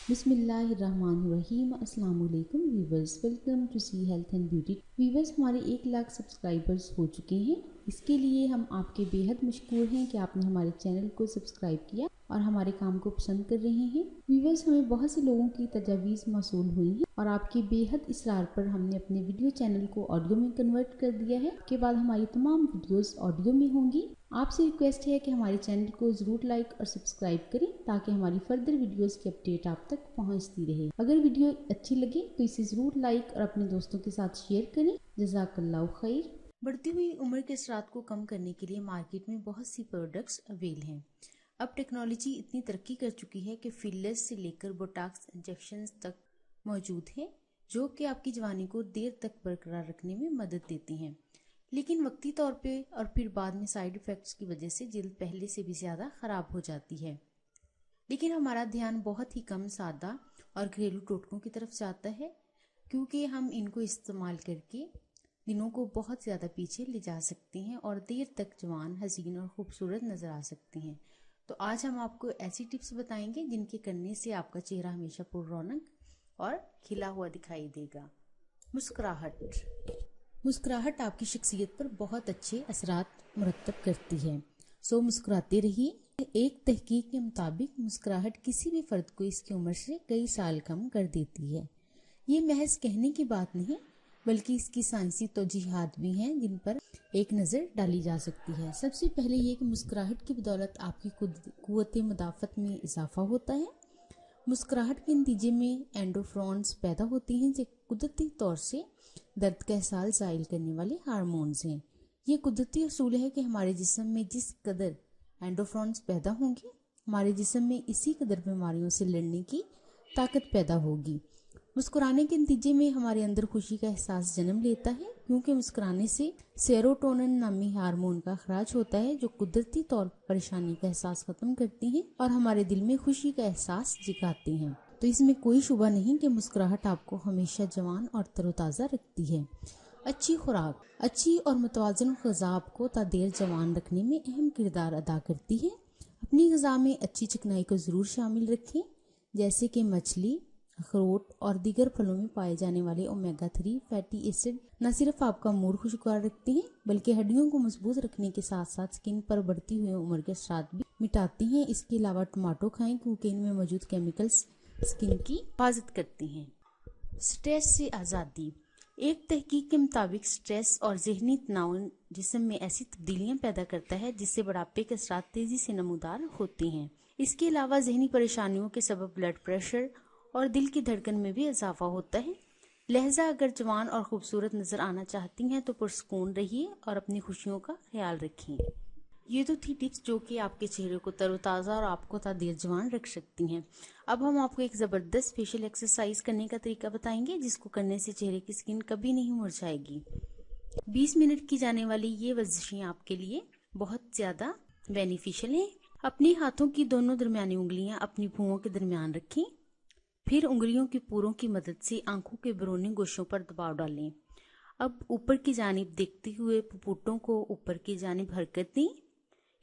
बिस्मिल्लाहिर्रहमानिर्रहीम। अस्सलाम वालेकुम viewers, welcome to see health and beauty. Viewers, हमारे 1 लाख सब्सक्राइबर्स हो चुके हैं। इसके लिए हम आपके बेहद मशकूर हैं कि आपने हमारे चैनल को सब्सक्राइब किया और हमारे काम को पसंद कर रहे हैं। व्यूवर्स, हमें बहुत से लोगों की तजावीज़ मौसूल हुई हैं और आपके बेहद इसरार पर हमने अपने वीडियो चैनल को ऑडियो में कन्वर्ट कर दिया है। इसके बाद हमारी तमाम वीडियोस ऑडियो में होंगी। आपसे रिक्वेस्ट है कि हमारे चैनल को ज़रूर लाइक और सब्सक्राइब करें ताकि हमारी फर्दर वीडियोस की अपडेट आप तक पहुंचती रहे। अगर वीडियो अच्छी लगे तो इसे ज़रूर लाइक और अपने दोस्तों के साथ शेयर करें। जज़ाकल्लाहु खैर। बढ़ती हुई उम्र के असरात को कम करने के लिए मार्केट में बहुत सी प्रोडक्ट्स अवेल हैं। अब टेक्नोलॉजी इतनी तरक्की कर चुकी है कि फिलर्स से लेकर बोटॉक्स इंजेक्शंस तक मौजूद हैं, जो कि आपकी जवानी को देर तक बरकरार रखने में मदद देती हैं। लेकिन वक्ती तौर पे और फिर बाद में साइड इफ़ेक्ट्स की वजह से जल्द पहले से भी ज़्यादा ख़राब हो जाती है। लेकिन हमारा ध्यान बहुत ही कम सादा और घरेलू टोटकों की तरफ जाता है, क्योंकि हम इनको इस्तेमाल करके दिनों को बहुत ज़्यादा पीछे ले जा सकते हैं और देर तक जवान, हसीन और खूबसूरत नज़र आ सकते हैं। तो आज हम आपको ऐसी टिप्स बताएंगे जिनके करने से आपका चेहरा हमेशा पुररौनक और खिला हुआ दिखाई देगा। मुस्कुराहट आपकी शख्सियत पर बहुत अच्छे असरात मुरतब करती है, सो मुस्कुराते रहिए। एक तहकीक के मुताबिक मुस्कुराहट किसी भी फर्द को इसकी उम्र से कई साल कम कर देती है। ये महज कहने की बात नहीं, बल्कि इसकी साइंसी तौजीहात भी हैं जिन पर एक नज़र डाली जा सकती है। सबसे पहले ये कि मुस्कुराहट की बदौलत आपकी कुव्वत मुदाफ़त में इजाफा होता है। मुस्कुराहट के नतीजे में एंडोफ्रॉन्स पैदा होती हैं, जो कुदरती तौर से दर्द का एहसास ज़ाहिर करने वाले हार्मोन्स हैं। ये कुदरती असूल है कि हमारे जिस्म में जिस कदर एंडोफ्रॉन्स पैदा होंगे, हमारे जिस्म में इसी कदर बीमारियों से लड़ने की ताकत पैदा होगी। मुस्कुराने के नतीजे में हमारे अंदर खुशी का एहसास जन्म लेता है, क्योंकि मुस्कुराने से सेरोटोनिन नामी हार्मोन का अखराज होता है, जो कुदरती तौर पर परेशानी का एहसास खत्म करती हैं और हमारे दिल में खुशी का एहसास जगाती हैं। तो इसमें कोई शुबा नहीं कि मुस्कुराहट आपको हमेशा जवान और तरोताज़ा रखती है। अच्छी खुराक, अच्छी और मुतवाज़न ग़िज़ा आपको तादेर जवान रखने में अहम किरदार अदा करती है। अपनी ग़िज़ा में अच्छी चिकनाई को ज़रूर शामिल रखें, जैसे कि मछली, अखरोट और दीगर फलों में पाए जाने वाले ओमेगा 3 फैटी एसिड न सिर्फ आपका मूड खुशगवार रखते हैं, बल्कि हड्डियों को मजबूत रखने के साथ साथ स्किन पर बढ़ती हुई उम्र के असरात भी मिटाती हैं। इसके अलावा टमाटो खाएं, क्योंकि इनमें मौजूद केमिकल्स स्किन की हिफाजत करती हैं। स्ट्रेस से आज़ादी। एक तहकीक के मुताबिक स्ट्रेस और ज़हनी तनाव जिस्म में ऐसी तब्दीलियां पैदा करता है जिससे बुढ़ापे के असरात तेजी से नमूदार होते हैं। इसके अलावा ज़हनी परेशानियों के सबब ब्लड प्रेशर और दिल की धड़कन में भी इजाफा होता है। लिहाजा अगर जवान और खूबसूरत नजर आना चाहती हैं तो पुरसकून रहिए और अपनी खुशियों का ख्याल रखें। ये तो थी टिप्स जो कि आपके चेहरे को तरोताज़ा और आपको तादेर जवान रख सकती हैं। अब हम आपको एक ज़बरदस्त फेशियल एक्सरसाइज करने का तरीका बताएंगे, जिसको करने से चेहरे की स्किन कभी नहीं मुरझाएगी। 20 मिनट की जाने वाली ये वर्जिशें आपके लिए बहुत ज़्यादा बेनिफिशियल हैं। अपने हाथों की दोनों दरमियानी उंगलियां अपनी भुओं के दरमियान रखें, फिर उंगलियों की पूरों की मदद से आंखों के बरूनी गोशों पर दबाव डालें। अब ऊपर की जानिब देखते हुए पुपुटों को ऊपर की जानिब हरकत दें।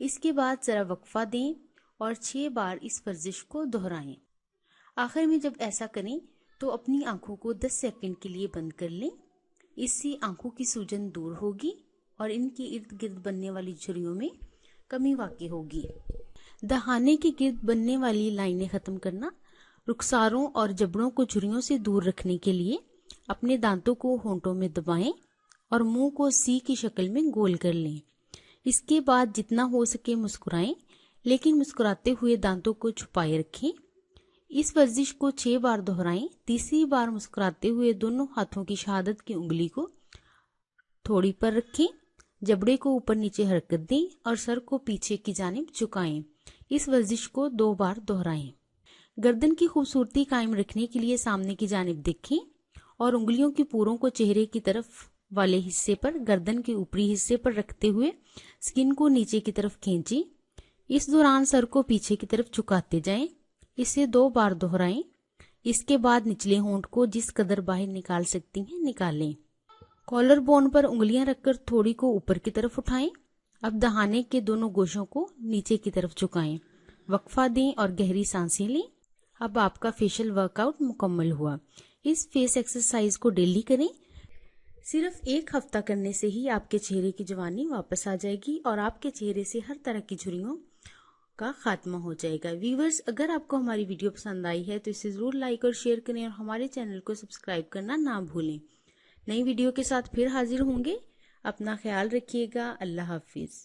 इसके बाद जरा वक्फा दें और 6 बार इस वर्जिश को दोहराएं। आखिर में जब ऐसा करें तो अपनी आंखों को 10 सेकंड के लिए बंद कर लें। इससे आंखों की सूजन दूर होगी और इनके इर्द गिर्द बनने वाली झुर्रियों में कमी वाक़ई होगी। दहाने के गिर्द बनने वाली लाइनें खत्म करना। रुखसारों और जबड़ों को झुर्रियों से दूर रखने के लिए अपने दांतों को होंठों में दबाएं और मुंह को सी की शक्ल में गोल कर लें। इसके बाद जितना हो सके मुस्कुराएं, लेकिन मुस्कुराते हुए दांतों को छुपाए रखें। इस वर्जिश को 6 बार दोहराएं। तीसरी बार मुस्कुराते हुए दोनों हाथों की शहादत की उंगली को थोड़ी पर रखें, जबड़े को ऊपर नीचे हरकत दें और सर को पीछे की जानिब झुकाएं। इस वर्जिश को 2 बार दोहराएं। गर्दन की खूबसूरती कायम रखने के लिए सामने की जानिब देखें और उंगलियों की पूरों को चेहरे की तरफ वाले हिस्से पर गर्दन के ऊपरी हिस्से पर रखते हुए स्किन को नीचे की तरफ खींचें। इस दौरान सर को पीछे की तरफ झुकाते जाएं। इसे 2 बार दोहराएं। इसके बाद निचले होंठ को जिस कदर बाहर निकाल सकती हैं निकालें। कॉलर बोन पर उंगलियां रखकर थोड़ी को ऊपर की तरफ उठाएं। अब दहाने के दोनों गोशों को नीचे की तरफ झुकाएं, वक्फा दें और गहरी सांसें लें। اب آپ کا فیشل ورک آؤٹ مکمل ہوا۔ اس فیس ایکسرسائز کو ڈیلی کریں۔ صرف 1 ہفتہ کرنے سے ہی آپ کے چہرے کی جوانی واپس آ جائے گی اور آپ کے چہرے سے ہر طرح کی جھریوں کا خاتمہ ہو جائے گا۔ ویورز، اگر آپ کو ہماری ویڈیو پسند آئی ہے تو اسے ضرور لائک اور شیئر کریں اور ہمارے چینل کو سبسکرائب کرنا نہ بھولیں۔ نئی ویڈیو کے ساتھ پھر حاضر ہوں گے۔ اپنا خیال رکھیے گا۔ اللہ حافظ۔